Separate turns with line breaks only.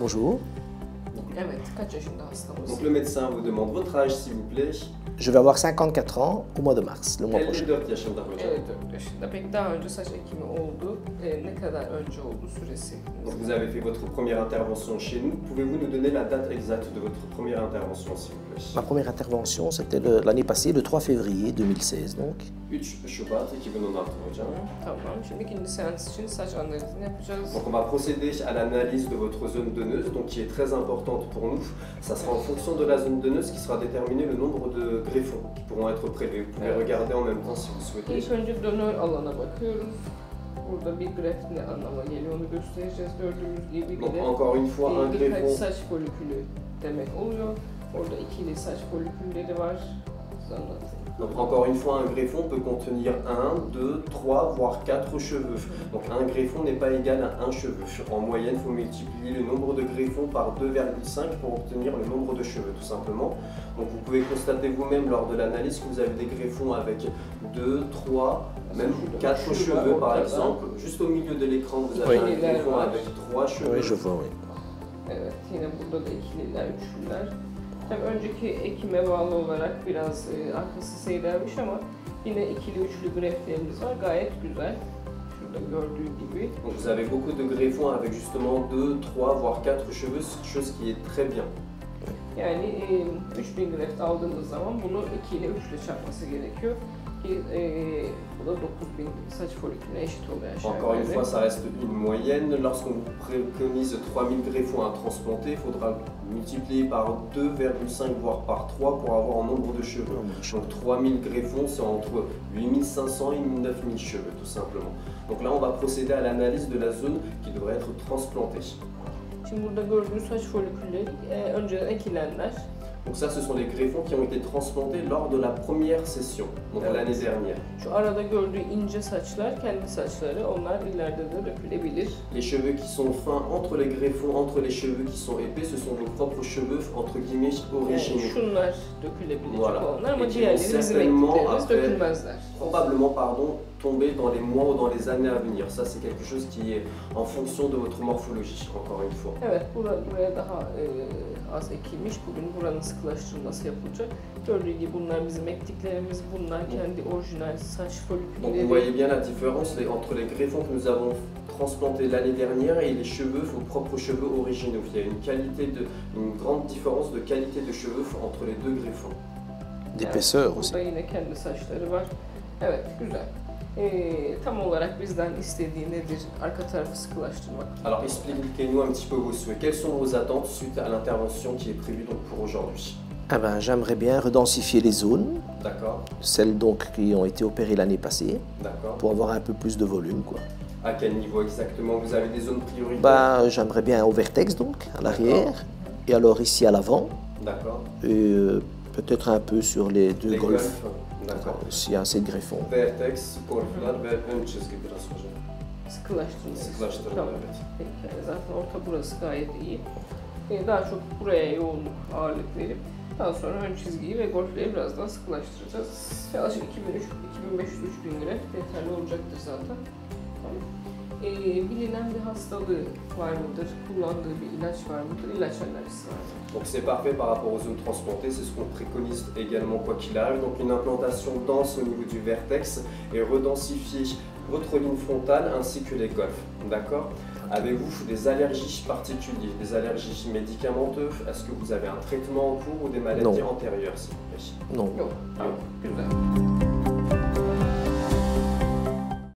Bonjour.
Evet, kaç yaşında hastamız?
Donc le médecin vous demande votre âge s'il vous plaît.
Je vais avoir 54 ans au mois de mars, le mois prochain.
54 yaşında hocam.
54 yaşında. Peki daha önce saç ekimi oldu. Ne kadar önce oldu süresi?
Donc vous avez fait votre première intervention chez nous. Pouvez-vous nous donner la date exacte de votre première intervention s'il vous plaît?
Ma première intervention, c'était l'année passée, le 3 février 2016 donc.
3 Şubat 2016 hocam.
Tamam. Şimdi ikinci seans için saç analizini yapacağız.
Donc on va procéder à l'analyse de votre zone donneuse, donc qui est très importante pour nous. Ça sera en fonction de la zone donneuse qui sera déterminé le nombre de greffons qui pourront être prélevés. Vous pouvez regarder en même temps si vous souhaitez.
İlk önce donör alana bakıyoruz. Burada bir greft ne anlama geliyor onu göstereceğiz. Gördüğümüz gibi bir
Donc
greft
encore une fois un
birkaç
greffon.
saç folikülü demek oluyor. Orada ikili saç folikülleri var. Size anlatayım.
Donc encore une fois, un greffon peut contenir 1, 2, 3, voire 4 cheveux. Donc un greffon n'est pas égal à un cheveu. En moyenne, il faut multiplier le nombre de greffons par 2,5 pour obtenir le nombre de cheveux, tout simplement. Donc vous pouvez constater vous-même lors de l'analyse que vous avez des greffons avec 2, 3, même 4 cheveux par exemple. Juste au milieu de l'écran, vous avez un greffon avec 3 cheveux.
Oui, je vois, oui.
Evet, yine burada da ikililer, üçlüler. Tabii önceki ekime bağlı olarak biraz arkası seyrelmiş ama yine ikili üçlü greftlerimiz var. Gayet güzel. Şurada gördüğü gibi.
Donc vous avez beaucoup de greffons avec justement 2, 3, voire 4 cheveux, chose qui est très bien.
Yani 3000 greft aldığımız zaman bunu 2 ile 3 ile çarpması gerekiyor. Ki bu da 9000 saç folikülüne eşit oluyor aşağı
Encore une
yukarı.
fois, ça reste une moyenne. Lorsqu'on vous préconise 3000 greffons à transplanter, il faudra multiplier par 2,5 voire par 3 pour avoir un nombre de cheveux. Donc 3000 greffons, c'est entre 8500 et 9000 cheveux tout simplement. Donc là, on va procéder à l'analyse de la zone qui devrait être transplantée.
Şimdi burada gördüğünüz saç folikülleri önceden ekilenler.
Donc ça, ce sont les greffons qui ont été transplantés lors de la première session, donc l'année dernière.
Şu arada gördüğü ince saçlar kendi saçları. Onlar ileride de dökülebilir.
Les cheveux qui sont fins entre les greffons, entre les cheveux qui sont épais, ce sont vos propres cheveux, entre guillemets,
Yani
originaux.
şunlar dökülebilecek
Voilà.
olanlar ama
Et qui
diğerleri
vont
bizim
certainement
ektiklerimiz
après-
dökülmezler.
Probablement, pardon, tomber dans les mois ou dans les années à venir. Ça, c'est quelque chose qui est en fonction de votre morphologie, encore une fois.
Evet, buraya daha az ekilmiş. Bugün buranın sıkılaştırılması yapılacak. Gördüğü gibi bunlar bizim ektiklerimiz, bunlar kendi orijinal saç
Donc vous
folikülleri.
voyez bien la différence entre les greffons que nous avons transplantés l'année dernière et les cheveux, vos propres cheveux originaux. Il y a une grande différence de qualité de cheveux entre les deux greffons.
D'épaisseur aussi.
Burada yine kendi saçları var. Evet, güzel. Tam olarak bizden istediği nedir? Arka tarafı sıkılaştırmak.
Alors expliquez-nous un petit peu vos souhaits. Quelles sont vos attentes suite à l'intervention qui est prévue donc pour aujourd'hui?
Ah ben, j'aimerais bien redensifier les zones,
D'accord,
celles donc qui ont été opérées l'année passée,
d'accord.
pour avoir un peu plus de volume, quoi.
À quel niveau exactement? Vous avez des zones prioritaires?
Bah, j'aimerais bien au vertex donc, à l'arrière, et alors ici à l'avant,
D'accord.
et peut-être un peu sur les deux
Les
golfs,
D'accord.
s'il y a assez de greffons.
Vertex, golflar ve ön çizgi biraz hocam.
Sıkılaştırmak.
Sıklaştırma,
Tamam.
evet.
Peki, zaten orta burası gayet iyi. Daha çok buraya yoğunluk, ağırlık verip daha sonra ön çizgiyi ve golfleri biraz daha sıkılaştıracağız. Yaklaşık 2500-3000 greft yeterli olacaktır zaten. Tamam. Bilinen bir hastalığı var mıdır? Kullandığı bir ilaç var mıdır? İlaç önerisi var mıdır?
Donc c'est parfait par rapport aux zones transplantées, c'est ce qu'on préconise également quoi qu'il arrive. Donc une implantation dense au niveau du vertex et redensifier votre ligne frontale ainsi que les golfs. D'accord? Avez-vous des allergies particulières, des allergies médicamenteuses? Est-ce que vous avez un traitement en cours ou des maladies
Non.
antérieures s'il vous plaît?
Non.
Yok. Tamam. Güzel.